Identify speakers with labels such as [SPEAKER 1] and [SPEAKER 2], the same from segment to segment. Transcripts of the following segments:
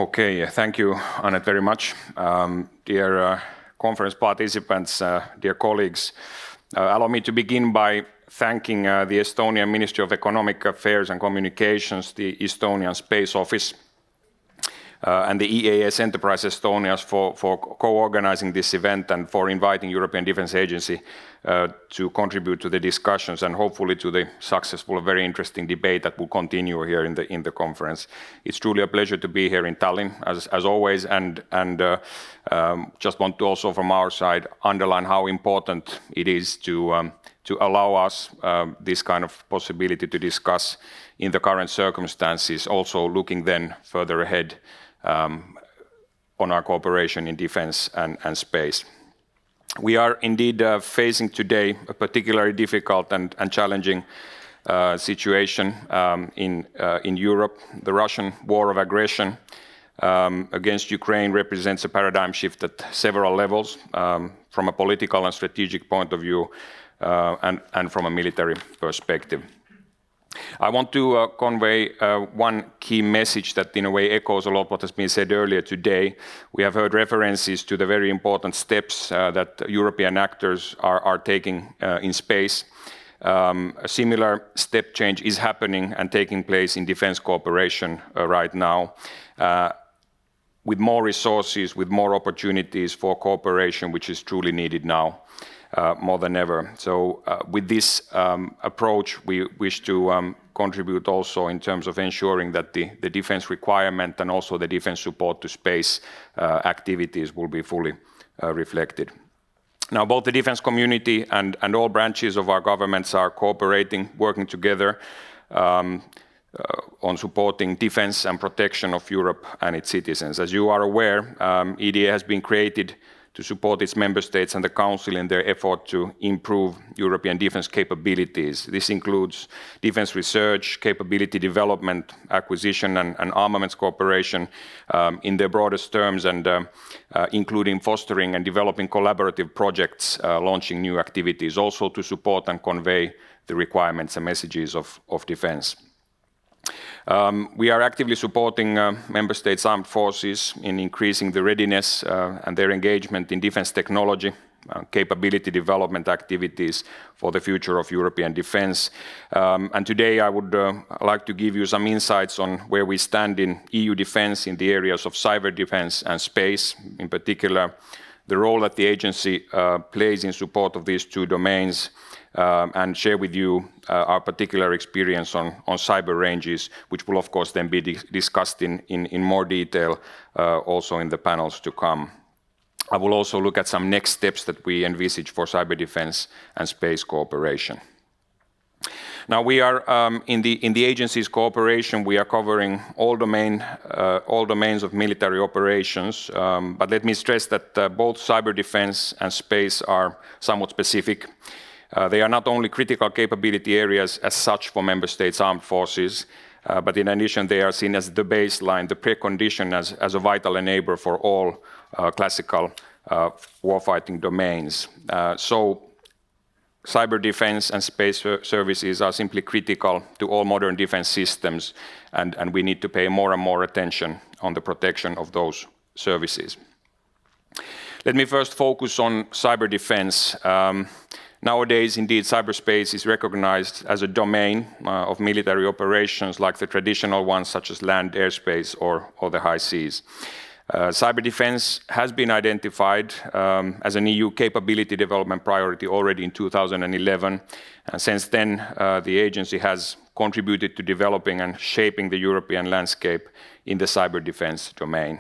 [SPEAKER 1] Okay, thank you, Annette, very much. Dear conference participants, dear colleagues, allow me to begin by thanking the Estonian Ministry of Economic Affairs and Communications, the Estonian Space Office, and the EAS Enterprise Estonia for co-organizing this event and for inviting European Defence Agency to contribute to the discussions and hopefully to the successful, very interesting debate that will continue here in the conference. It's truly a pleasure to be here in Tallinn, as always, and just want to also from our side underline how important it is to allow us this kind of possibility to discuss in the current circumstances, also looking then further ahead on our cooperation in defense and space. We are indeed facing today a particularly difficult and challenging situation in Europe. The Russian war of aggression against Ukraine represents a paradigm shift at several levels, from a political and strategic point of view and from a military perspective. I want to convey one key message that in a way echoes a lot what has been said earlier today. We have heard references to the very important steps that European actors are taking in space. A similar step change is happening and taking place in defense cooperation right now, with more resources, with more opportunities for cooperation, which is truly needed now. More than ever. So with this approach, we wish to contribute also in terms of ensuring that the defense requirement and also the defense support to space activities will be fully reflected. Now, both the defense community and all branches of our governments are cooperating, working together on supporting defense and protection of Europe and its citizens. As you are aware, EDA has been created to support its member states and the Council in their effort to improve European defense capabilities. This includes defense research, capability development, acquisition and armaments cooperation in their broadest terms, and including fostering and developing collaborative projects, launching new activities, also to support and convey the requirements and messages of defense. We are actively supporting member states' armed forces in increasing the readiness and their engagement in defense technology, capability development activities for the future of European defense. And today I would like to give you some insights on where we stand in EU defense in the areas of cyber defense and space, in particular the role that the agency plays in support of these two domains, and share with you our particular experience on cyber ranges, which will of course then be discussed in more detail also in the panels to come. I will also look at some next steps that we envisage for cyber defense and space cooperation. Now we are in the agency's cooperation. We are covering all domains of military operations. But let me stress that both cyber defense and space are somewhat specific. They are not only critical capability areas as such for member states' armed forces, but in addition they are seen as the baseline, the precondition as a vital enabler for all classical warfighting domains. So cyber defense and space services are simply critical to all modern defense systems, and we need to pay more and more attention on the protection of those services. Let me first focus on cyber defense. Nowadays, indeed, cyberspace is recognized as a domain of military operations like the traditional ones such as land, airspace, or the high seas. Cyber defense has been identified as an EU capability development priority already in 2011. And since then, the agency has contributed to developing and shaping the European landscape in the cyber defense domain.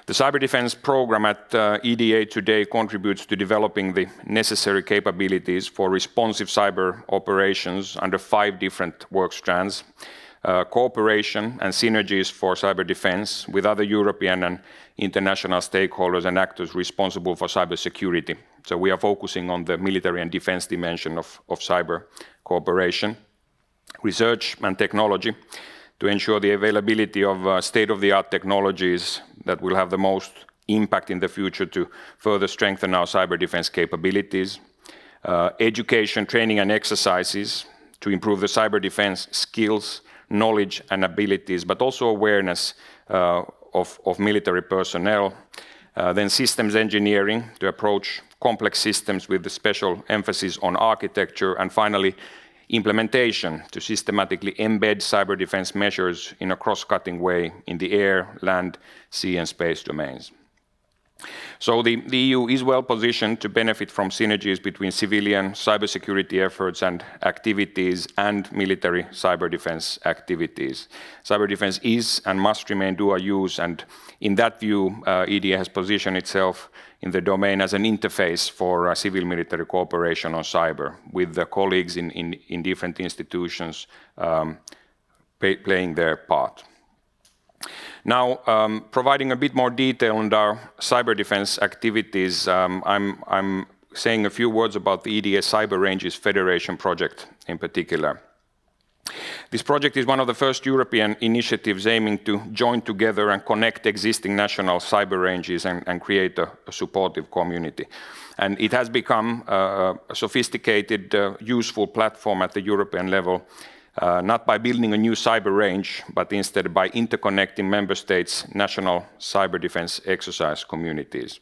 [SPEAKER 1] The cyber defense program at EDA today contributes to developing the necessary capabilities for responsive cyber operations under 5 different work strands. Cooperation and synergies for cyber defense with other European and international stakeholders and actors responsible for cybersecurity. So we are focusing on the military and defense dimension of cyber cooperation. Research and technology to ensure the availability of state-of-the-art technologies that will have the most impact in the future to further strengthen our cyber defense capabilities. Education, training and exercises to improve the cyber defense skills, knowledge and abilities, but also awareness of military personnel. Then systems engineering to approach complex systems with the special emphasis on architecture, and finally implementation to systematically embed cyber defense measures in a cross-cutting way in the air, land, sea and space domains. So the EU is well positioned to benefit from synergies between civilian cybersecurity efforts and activities and military cyber defense activities. Cyber defense is and must remain dual use, and in that view, EDA has positioned itself in the domain as an interface for civil-military cooperation on cyber, with the colleagues in different institutions playing their part. Now, providing a bit more detail on our cyber defense activities, I'm saying a few words about the EDA Cyber Ranges Federation project in particular. This project is one of the first European initiatives aiming to join together and connect existing national cyber ranges and create a supportive community. And it has become a sophisticated, useful platform at the European level, not by building a new cyber range, but instead by interconnecting member states' national cyber defense exercise communities.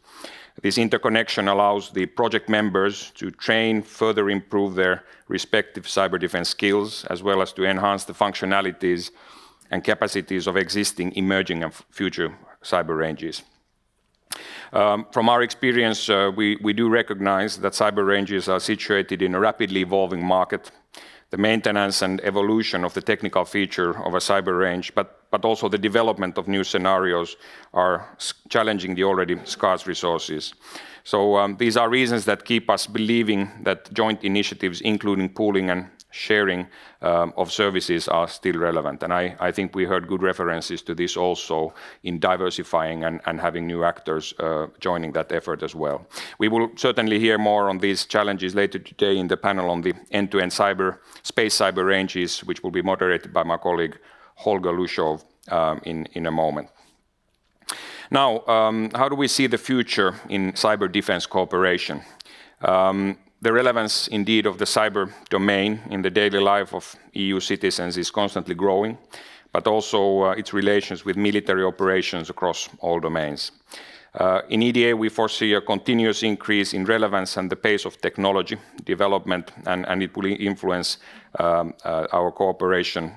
[SPEAKER 1] This interconnection allows the project members to train, further improve their respective cyber defense skills, as well as to enhance the functionalities and capacities of existing, emerging and future cyber ranges. From our experience, we do recognize that cyber ranges are situated in a rapidly evolving market. The maintenance and evolution of the technical feature of a cyber range, but also the development of new scenarios are challenging the already scarce resources. So these are reasons that keep us believing that joint initiatives, including pooling and sharing of services, are still relevant. And I think we heard good references to this also in diversifying and having new actors joining that effort as well. We will certainly hear more on these challenges later today in the panel on the end-to-end space cyber ranges, which will be moderated by my colleague Holger Lushov in a moment. Now, how do we see the future in cyber defense cooperation? The relevance, indeed, of the cyber domain in the daily life of EU citizens is constantly growing, but also its relations with military operations across all domains. In EDA, we foresee a continuous increase in relevance and the pace of technology development, and it will influence our cooperation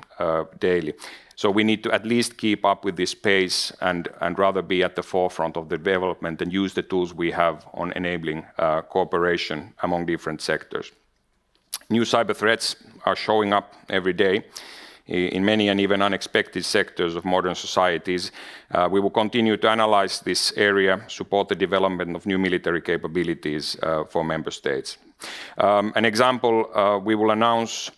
[SPEAKER 1] daily. So we need to at least keep up with this pace and rather be at the forefront of the development and use the tools we have on enabling cooperation among different sectors. New cyber threats are showing up every day in many and even unexpected sectors of modern societies. We will continue to analyze this area, support the development of new military capabilities for member states. An example, we will announce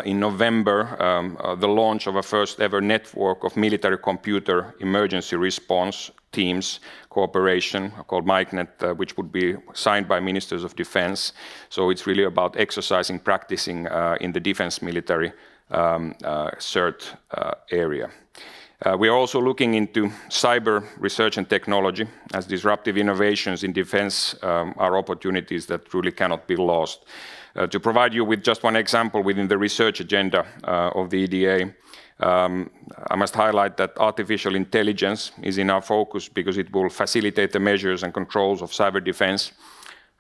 [SPEAKER 1] in November, the launch of a first ever network of military computer emergency response teams cooperation called MikeNet, which would be signed by ministers of defense. So it's really about exercising, practicing in the defense military CERT area. We are also looking into cyber research and technology, as disruptive innovations in defense are opportunities that truly cannot be lost. To provide you with just one example within the research agenda of the EDA, I must highlight that artificial intelligence is in our focus because it will facilitate the measures and controls of cyber defense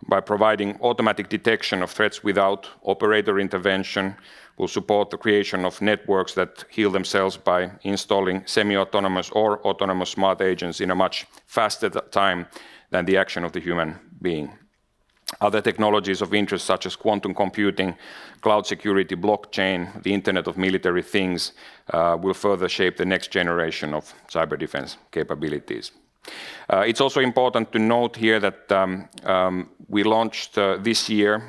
[SPEAKER 1] by providing automatic detection of threats without operator intervention, will support the creation of networks that heal themselves by installing semi-autonomous or autonomous smart agents in a much faster time than the action of the human being. Other technologies of interest, such as quantum computing, cloud security, blockchain, the Internet of Military Things, will further shape the next generation of cyber defense capabilities. It's also important to note here that we launched this year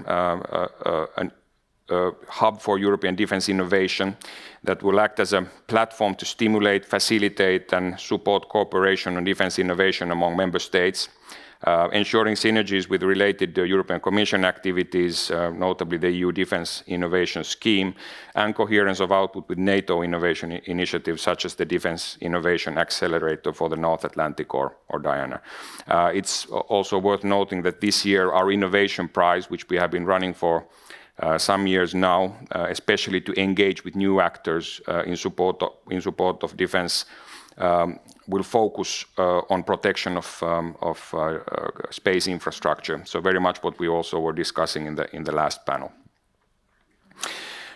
[SPEAKER 1] a hub for European defense innovation that will act as a platform to stimulate, facilitate, and support cooperation on defense innovation among member states. Ensuring synergies with related European Commission activities, notably the EU Defence Innovation Scheme, and coherence of output with NATO innovation initiatives such as the Defence Innovation Accelerator for the North Atlantic or Diana. It's also worth noting that this year our Innovation Prize, which we have been running for some years now, especially to engage with new actors in support of defense, will focus on protection of space infrastructure. So very much what we also were discussing in the last panel.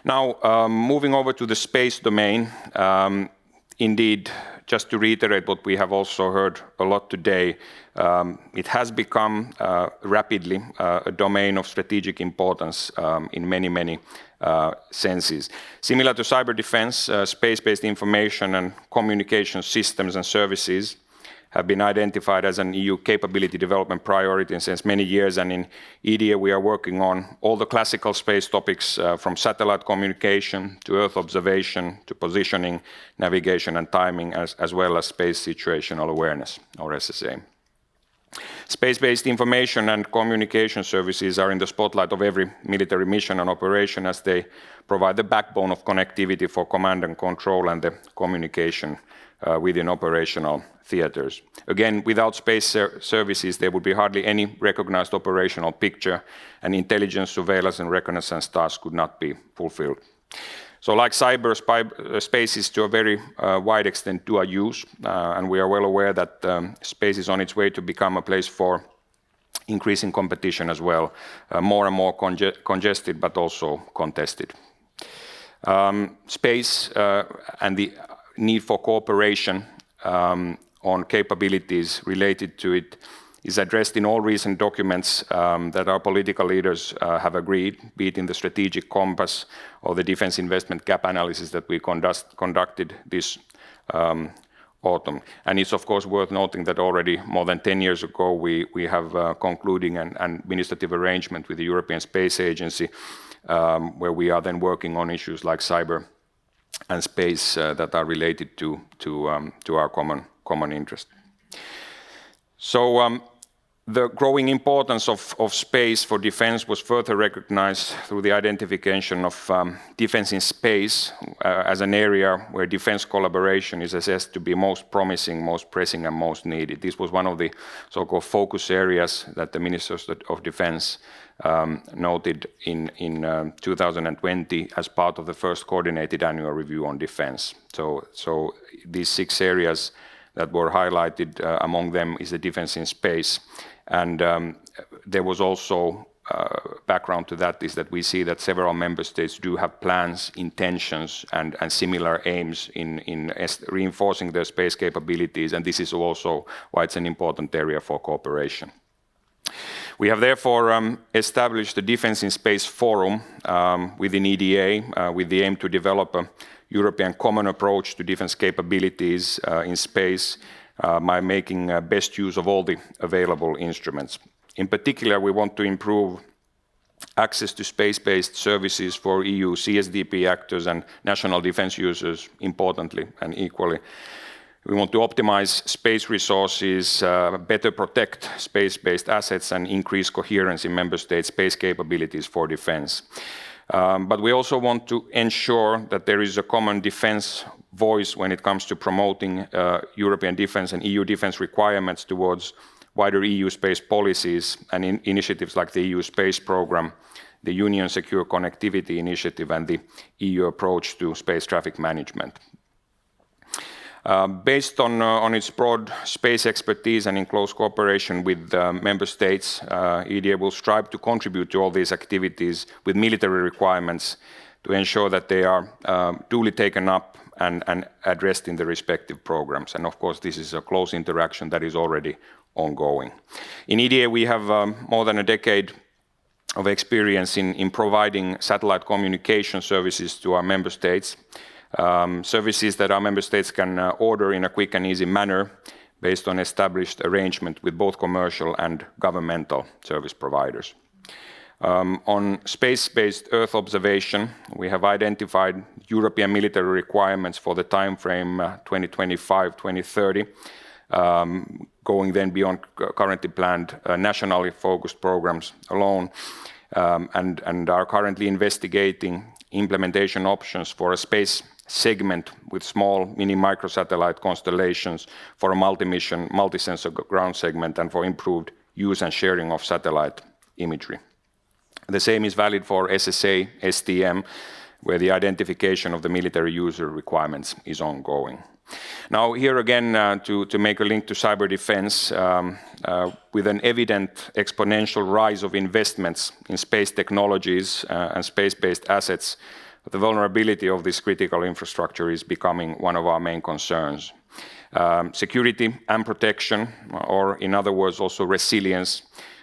[SPEAKER 1] Now, moving over to the space domain, indeed, just to reiterate what we have also heard a lot today, it has become rapidly a domain of strategic importance in many senses. Similar to cyber defense, space-based information and communication systems and services have been identified as an EU capability development priority since many years, and in EDA we are working on all the classical space topics from satellite communication to Earth observation to positioning, navigation and timing, as well as space situational awareness, or SSA. Space-based information and communication services are in the spotlight of every military mission and operation, as they provide the backbone of connectivity for command and control and the communication within operational theaters. Again, without space services, there would be hardly any recognized operational picture, and intelligence, surveillance and reconnaissance tasks could not be fulfilled. So like cyber, space is to a very wide extent dual use, and we are well aware that space is on its way to become a place for increasing competition as well, more and more congested but also contested. Space and the need for cooperation on capabilities related to it is addressed in all recent documents that our political leaders have agreed, be it in the strategic compass or the defense investment gap analysis that we conducted this autumn. And it's of course worth noting that already more than 10 years ago we have concluding an administrative arrangement with the European Space Agency where we are then working on issues like cyber and space that are related to our common interest. So the growing importance of space for defense was further recognized through the identification of defense in space as an area where defense collaboration is assessed to be most promising, most pressing and most needed. This was one of the so-called focus areas that the Ministers of Defense noted in 2020 as part of the first coordinated annual review on defense. So these 6 areas that were highlighted, among them is the defense in space. And there was also background to that is that we see that several member states do have plans, intentions and similar aims in reinforcing their space capabilities, and this is also why it's an important area for cooperation. We have therefore established the Defense in Space Forum within EDA with the aim to develop a European common approach to defense capabilities in space by making best use of all the available instruments. In particular, we want to improve access to space-based services for EU CSDP actors and national defense users, importantly and equally. We want to optimize space resources, better protect space-based assets and increase coherence in member states' space capabilities for defense. But we also want to ensure that there is a common defense voice when it comes to promoting European defense and EU defense requirements towards wider EU space policies and initiatives like the EU Space Programme, the Union Secure Connectivity Initiative and the EU approach to space traffic management. Based on its broad space expertise and in close cooperation with member states, EDA will strive to contribute to all these activities with military requirements to ensure that they are duly taken up and addressed in the respective programs. And of course, this is a close interaction that is already ongoing. In EDA, we have more than a decade of experience in providing satellite communication services to our member states. Services that our member states can order in a quick and easy manner based on established arrangement with both commercial and governmental service providers. On space-based Earth observation, we have identified European military requirements for the time frame 2025-2030, going then beyond currently planned nationally focused programs alone, and are currently investigating implementation options for a space segment with small mini microsatellite constellations for a multi-mission, multi-sensor ground segment and for improved use and sharing of satellite imagery. The same is valid for SSA, STM, where the identification of the military user requirements is ongoing. Now here again, to make a link to cyber defense, with an evident exponential rise of investments in space technologies and space-based assets, the vulnerability of this critical infrastructure is becoming one of our main concerns. Security and protection, or in other words also resilience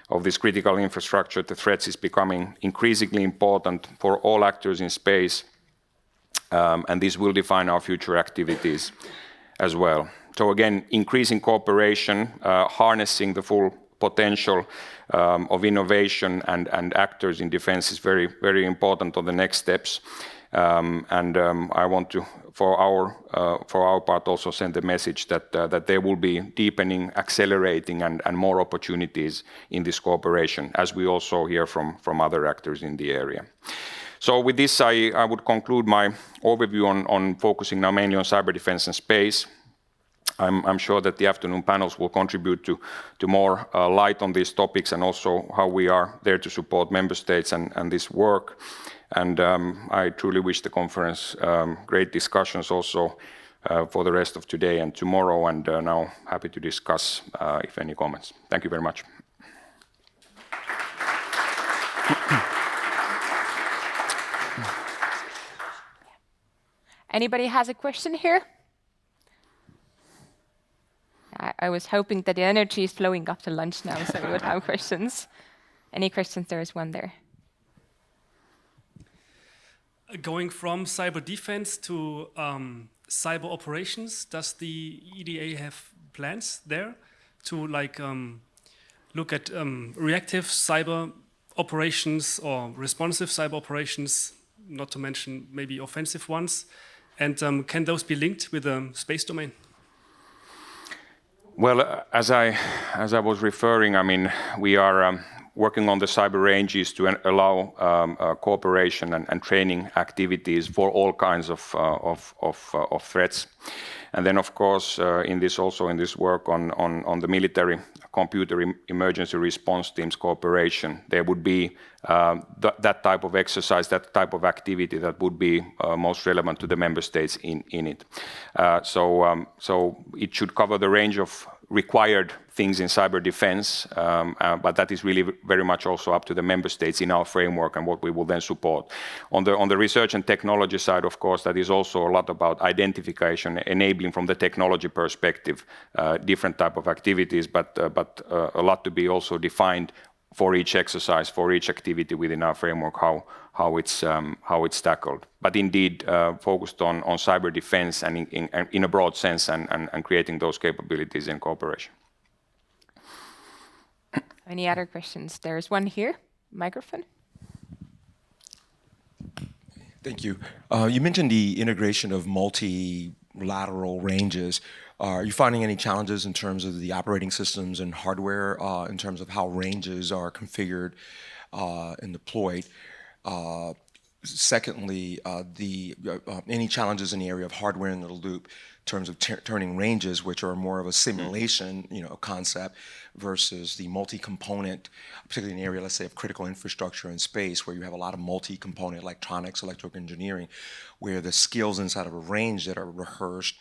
[SPEAKER 1] of this critical infrastructure to threats is becoming increasingly important for all actors in space, and this will define our future activities as well. So again, increasing cooperation, harnessing the full potential of innovation and actors in defense is very, very important on the next steps. I want to, for our part, also send the message that there will be deepening, accelerating, and more opportunities in this cooperation, as we also hear from other actors in the area. So with this, I would conclude my overview on focusing now mainly on cyber defense and space. I'm sure that the afternoon panels will contribute to more light on these topics, and also how we are there to support member states and this work. And I truly wish the conference great discussions also for the rest of today and tomorrow, and now happy to discuss if any comments. Thank you very much.
[SPEAKER 2] Anybody has a question here? I was hoping that the energy is flowing after lunch now, so we would have questions. Any questions? There is one there.
[SPEAKER 3] Going from cyber defense to cyber operations, does the EDA have plans there to look at reactive cyber operations or responsive cyber operations, not to mention maybe offensive ones? And can those be linked with the space domain?
[SPEAKER 1] Well, as I was referring, I mean, we are working on the cyber ranges to allow cooperation and training activities for all kinds of threats. And then, of course, in this work on the military computer emergency response teams cooperation, there would be that type of exercise, that type of activity that would be most relevant to the member states in it. So it should cover the range of required things in cyber defense, but that is really very much also up to the member states in our framework and what we will then support. On the research and technology side, of course, that is also a lot about identification, enabling from the technology perspective, different type of activities, but a lot to be also defined for each exercise, for each activity within our framework, how it's tackled. But indeed, focused on cyber defense and in a broad sense, and creating those capabilities in cooperation.
[SPEAKER 2] Any other questions? There is one here. Microphone.
[SPEAKER 4] Thank you. You mentioned the integration of multilateral ranges. Are you finding any challenges in terms of the operating systems and hardware, in terms of how ranges are configured and deployed? Secondly, any challenges in the area of hardware in the loop in terms of turning ranges, which are more of a simulation, concept, versus the multi-component, particularly in the area, let's say, of critical infrastructure in space, where you have a lot of multi-component electronics, electrical engineering, where the skills inside of a range that are rehearsed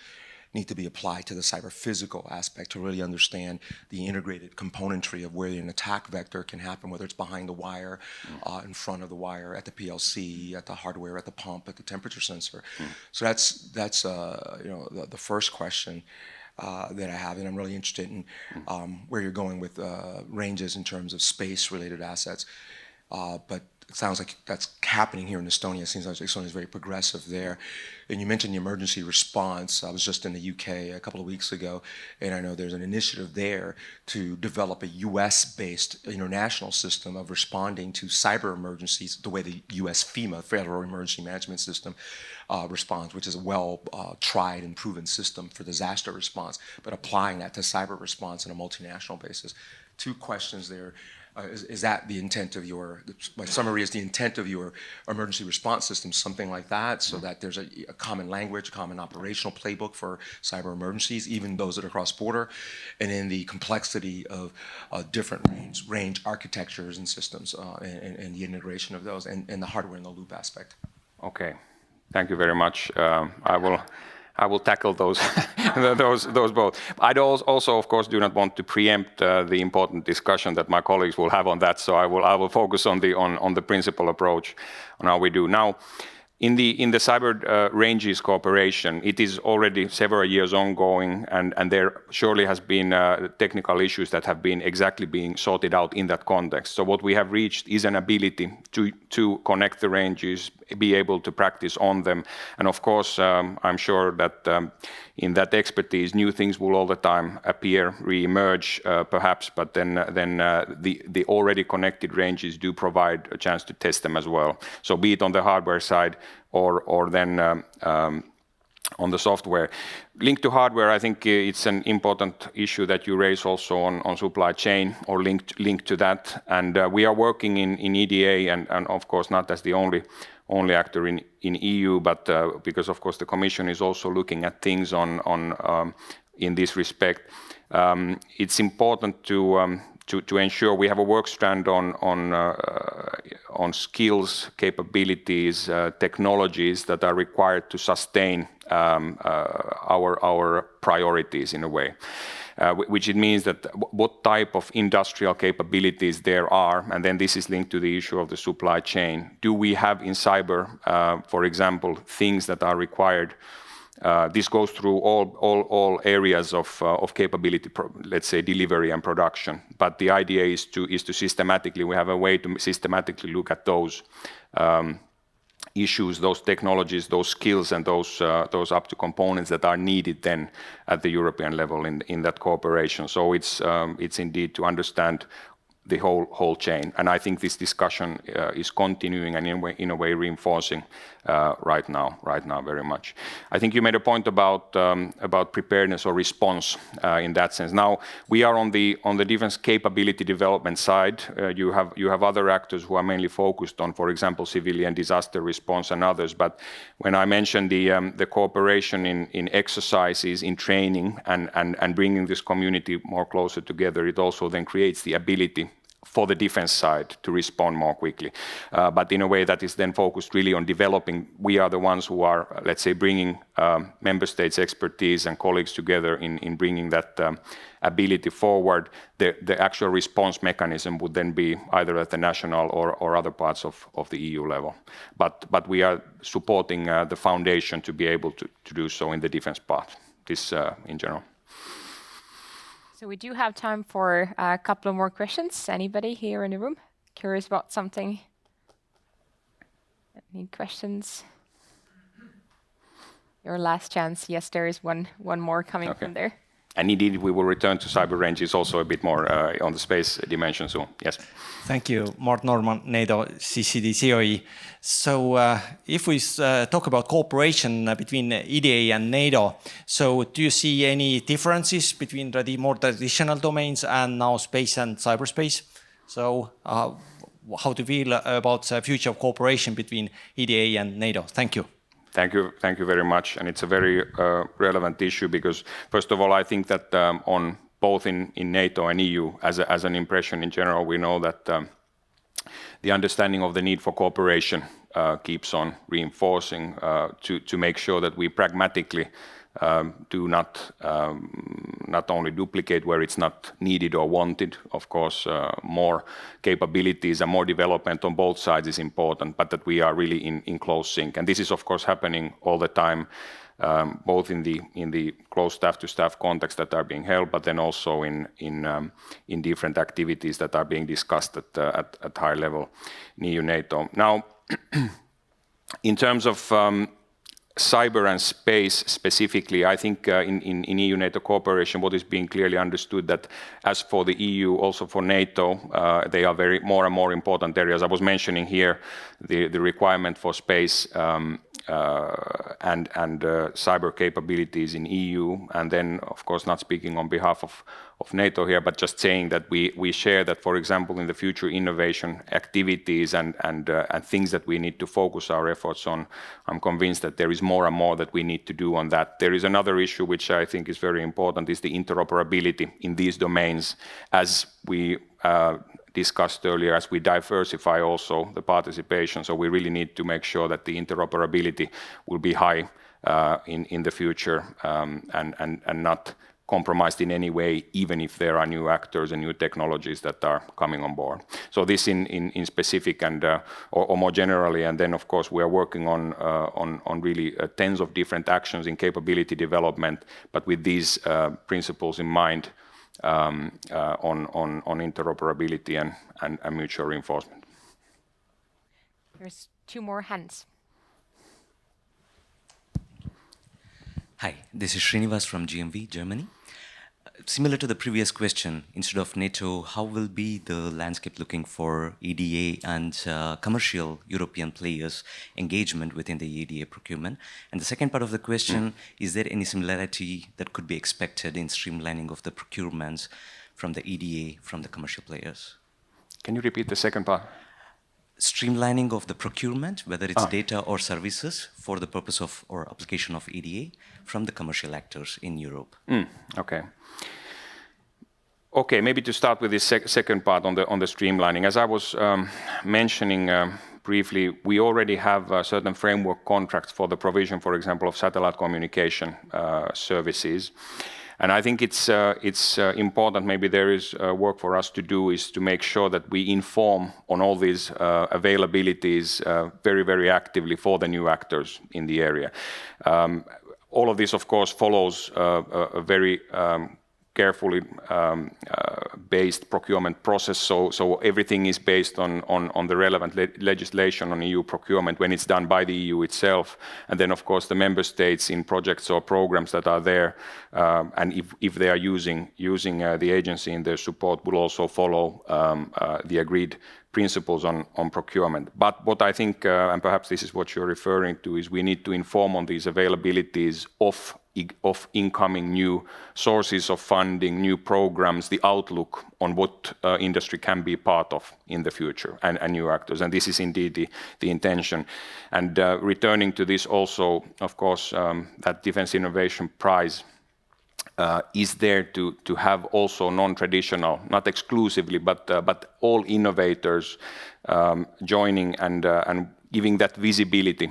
[SPEAKER 4] need to be applied to the cyber-physical aspect to really understand the integrated componentry of where an attack vector can happen, whether it's behind the wire, in front of the wire, at the PLC, at the hardware, at the pump, at the temperature sensor. So that's the first question that I have, and I'm really interested in where you're going with ranges in terms of space-related assets. But it sounds like that's happening here in Estonia. It seems like Estonia is very progressive there. And you mentioned the emergency response. I was just in the UK a couple of weeks ago, and I know there's an initiative there to develop a US-based international system of responding to cyber emergencies the way the US FEMA, Federal Emergency Management System, responds, which is a well-tried and proven system for disaster response, but applying that to cyber response on a multinational basis. Two questions there. Is that the intent of my summary is the intent of your emergency response system, something like that, so that there's a common language, common operational playbook for cyber emergencies, even those that are cross-border, and in the complexity of different range architectures and systems and the integration of those and the hardware in the loop aspect.
[SPEAKER 1] Okay, thank you very much. I will tackle those those both. I also, of course, do not want to preempt the important discussion that my colleagues will have on that. So I will focus on the principal approach on how we do now. In the cyber ranges cooperation, it is already several years ongoing, and there surely has been technical issues that have been exactly being sorted out in that context. So what we have reached is an ability to connect the ranges, be able to practice on them, and of course, I'm sure that in that expertise, new things will all the time appear, re-emerge, perhaps, but then the already connected ranges do provide a chance to test them as well. So be it on the hardware side or then on the software. Linked to hardware, I think it's an important issue that you raise also on supply chain or linked to that. And we are working in EDA and of course not as the only actor in EU, but because of course the Commission is also looking at things in this respect. It's important to ensure we have a work strand on skills, capabilities, technologies that are required to sustain our priorities in a way. Which it means that what type of industrial capabilities there are, and then this is linked to the issue of the supply chain. Do we have in cyber, for example, things that are required? This goes through all areas of capability, let's say delivery and production. But the idea is to systematically, we have a way to systematically look at those issues, those technologies, those skills, and those up to components that are needed then at the European level in that cooperation. So it's indeed to understand the whole chain, and I think this discussion is continuing and in a way reinforcing right now very much. I think you made a point about preparedness or response in that sense. Now we are on the defense capability development side. You have other actors who are mainly focused on, for example, civilian disaster response and others. But when I mentioned the cooperation in exercises, in training, and bringing this community more closer together, it also then creates the ability for the defense side to respond more quickly. But in a way that is then focused really on developing. We are the ones who are, let's say, bringing member states' expertise and colleagues together in bringing that ability forward. The actual response mechanism would then be either at the national or other parts of the EU level. But we are supporting the foundation to be able to do so in the defense part, this in general.
[SPEAKER 2] So we do have time for a couple of more questions. Anybody here in the room curious about something? Any questions? Your last chance. Yes, there is one more coming from there.
[SPEAKER 1] And indeed, we will return to cyber ranges also a bit more on the space dimension soon. Yes.
[SPEAKER 5] Thank you, Mart Norman, NATO CCD COE. So if we talk about cooperation between EDA and NATO, so do you see any differences between the more traditional domains and now space and cyberspace? So how do you feel about the future of cooperation between EDA and NATO? Thank you.
[SPEAKER 1] Thank you very much, and it's a very relevant issue because, first of all, I think that on both in NATO and EU, as an impression in general, we know that the understanding of the need for cooperation keeps on reinforcing to make sure that we pragmatically do not only duplicate where it's not needed or wanted. Of course, more capabilities and more development on both sides is important, but that we are really in close sync. And this is, of course, happening all the time, both in the close staff-to-staff context that are being held, but then also in different activities that are being discussed at high level in EU-NATO. Now, in terms of cyber and space specifically, I think in EU-NATO cooperation, what is being clearly understood that as for the EU, also for NATO, they are very more and more important areas. I was mentioning here the requirement for space cyber capabilities in EU, and then of course not speaking on behalf of NATO here, but just saying that we share that, for example, in the future innovation activities and things that we need to focus our efforts on, I'm convinced that there is more and more that we need to do on that. There is another issue which I think is very important, is the interoperability in these domains, as we discussed earlier, as we diversify also the participation. So we really need to make sure that the interoperability will be high in the future and not compromised in any way, even if there are new actors and new technologies that are coming on board. So this in specific and or more generally, and then of course we are working on really tens of different actions in capability development, but with these principles in mind, on interoperability and mutual reinforcement.
[SPEAKER 2] There's 2 more hands.
[SPEAKER 6] Hi, this is Srinivas from GMV, Germany. Similar to the previous question, instead of NATO, how will be the landscape looking for EDA and commercial European players' engagement within the EDA procurement? And the second part of the question, is there any similarity that could be expected in streamlining of the procurements from the EDA, from the commercial players?
[SPEAKER 1] Can you repeat the second part?
[SPEAKER 6] Streamlining of the procurement, whether it's data or services, for the purpose of or application of EDA from the commercial actors in Europe.
[SPEAKER 1] Okay, maybe to start with the second part on the streamlining. As I was mentioning briefly, we already have certain framework contracts for the provision, for example, of satellite communication services. And I think it's important, maybe there is work for us to do, is to make sure that we inform on all these availabilities very, very actively for the new actors in the area. All of this, of course, follows a very carefully based procurement process, so everything is based on the relevant legislation on EU procurement when it's done by the EU itself, and then of course the member states in projects or programs that are there, and if they are using the agency in their support, will also follow the agreed principles on procurement. But what I think, and perhaps this is what you're referring to, is we need to inform on these availabilities of incoming new sources of funding, new programs, the outlook on what industry can be part of in the future, and new actors. And this is indeed the intention. And returning to this also, of course, that Defence Innovation Prize is there to have also non-traditional, not exclusively, but all innovators joining and giving that visibility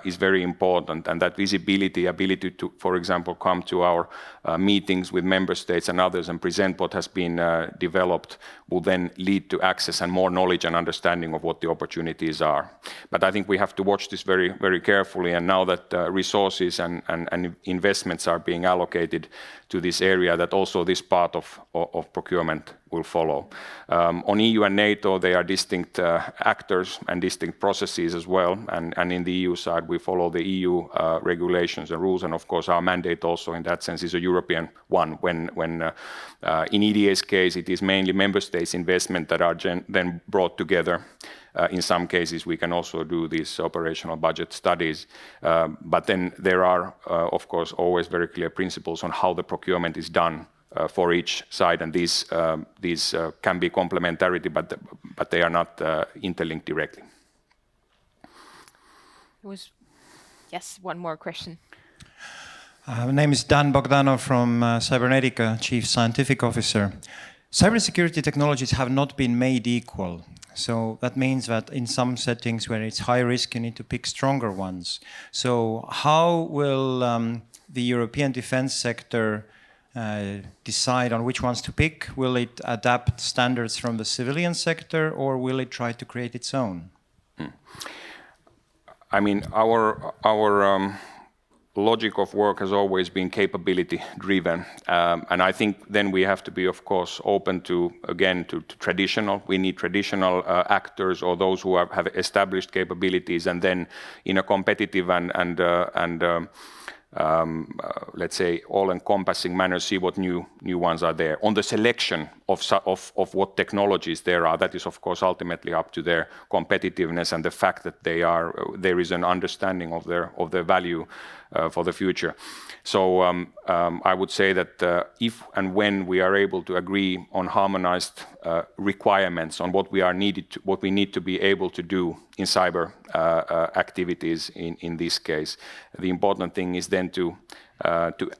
[SPEAKER 1] is very important, and that visibility, ability to, for example, come to our meetings with member states and others and present what has been developed, will then lead to access and more knowledge and understanding of what the opportunities are. But I think we have to watch this very, very carefully, and now that resources and investments are being allocated to this area, that also this part of procurement will follow. On EU and NATO, they are distinct actors and distinct processes as well, and in the EU side, we follow the EU regulations and rules, and of course our mandate also in that sense is a European one. When in EDA's case, it is mainly member states' investment that are then brought together. In some cases, we can also do these operational budget studies, but then there are, of course, always very clear principles on how the procurement is done for each side, and these can be complementarity, but they are not interlinked directly.
[SPEAKER 2] Yes, one more question.
[SPEAKER 7] My name is Dan Bogdanov from Cybernetica, Chief Scientific Officer. Cybersecurity technologies have not been made equal. So that means that in some settings where it's high risk, you need to pick stronger ones. So how will the European defense sector decide on which ones to pick? Will it adapt standards from the civilian sector, or will it try to create its own?
[SPEAKER 1] I mean, our logic of work has always been capability driven, and I think then we have to be, of course, open to traditional. We need traditional actors or those who have established capabilities, and then in a competitive and let's say, all-encompassing manner, see what new ones are there. On the selection of what technologies there are, that is of course ultimately up to their competitiveness and the fact that there is an understanding of their value for the future. So I would say that if and when we are able to agree on harmonized requirements on what we need to be able to do in cyber activities in this case, the important thing is then to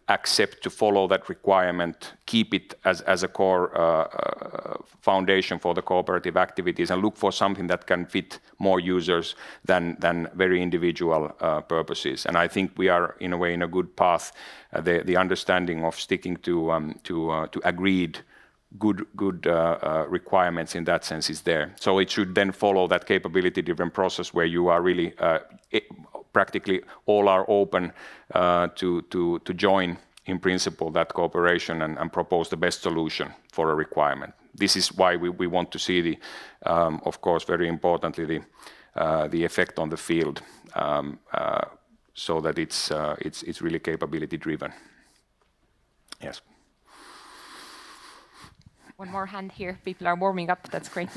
[SPEAKER 1] accept, to follow that requirement, keep it as a core foundation for the cooperative activities, and look for something that can fit more users than very individual purposes. And I think we are in a way in a good path. The understanding of sticking to agreed good requirements in that sense is there. So it should then follow that capability-driven process where you are really practically all are open to join in principle that cooperation and propose the best solution for a requirement. This is why we want to see of course, very importantly, the effect on the field, so that it's really capability-driven. Yes.
[SPEAKER 2] One more hand here. People are warming up. That's great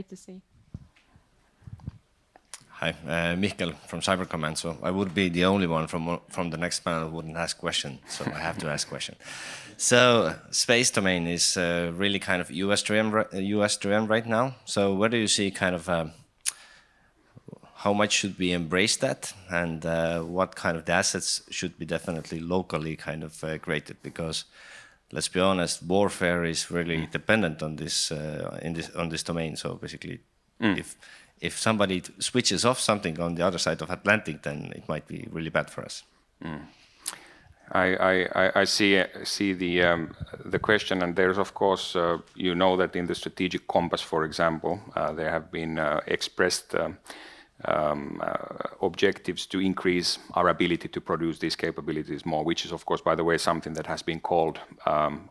[SPEAKER 2] to see.
[SPEAKER 8] Hi, Mihkel from Cyber Command. So I would be the only one from the next panel who wouldn't ask question. So I have to ask question. So space domain is really kind of US driven right now. So where do you see kind of how much should we embrace that, and what kind of the assets should be definitely locally kind of created? Because let's be honest, warfare is really dependent on this on this domain. So basically, if somebody switches off something on the other side of Atlantic, then it might be really bad for us.
[SPEAKER 1] I see the question, and there's of course you know that in the strategic compass, for example, there have been expressed objectives to increase our ability to produce these capabilities more, which is of course, by the way, something that has been called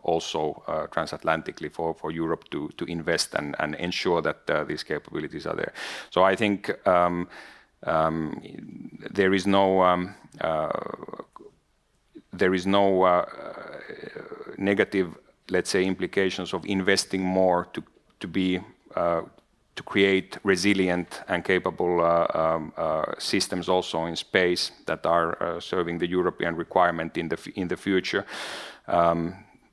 [SPEAKER 1] also transatlantically for Europe to invest and ensure that these capabilities are there. So I think there is no negative, let's say, implications of investing more to create resilient and capable systems also in space that are serving the European requirement in the future.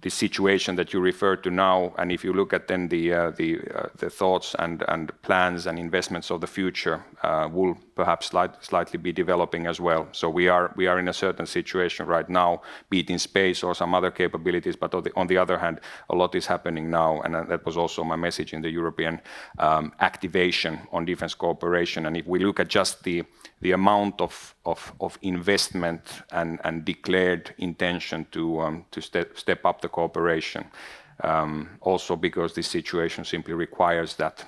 [SPEAKER 1] The situation that you refer to now, and if you look at then the thoughts and plans and investments of the future, will perhaps slightly be developing as well. So we are in a certain situation right now, be it in space or some other capabilities, but on the other hand, a lot is happening now, and that was also my message in the European activation on defense cooperation. And if we look at just the amount of investment and declared intention to step up the cooperation, also because this situation simply requires that.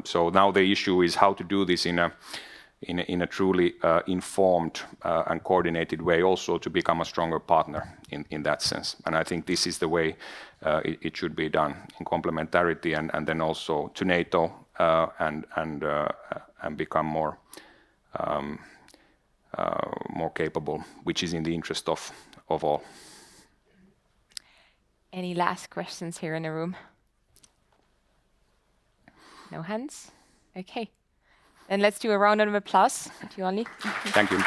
[SPEAKER 1] So now the issue is how to do this in a truly informed and coordinated way, also to become a stronger partner in that sense. And I think this is the way it should be done, in complementarity and then also to NATO and become more capable, which is in the interest of all.
[SPEAKER 2] Any last questions here in the room? No hands? Okay. Then let's do a round of applause to Olli.
[SPEAKER 1] Thank you.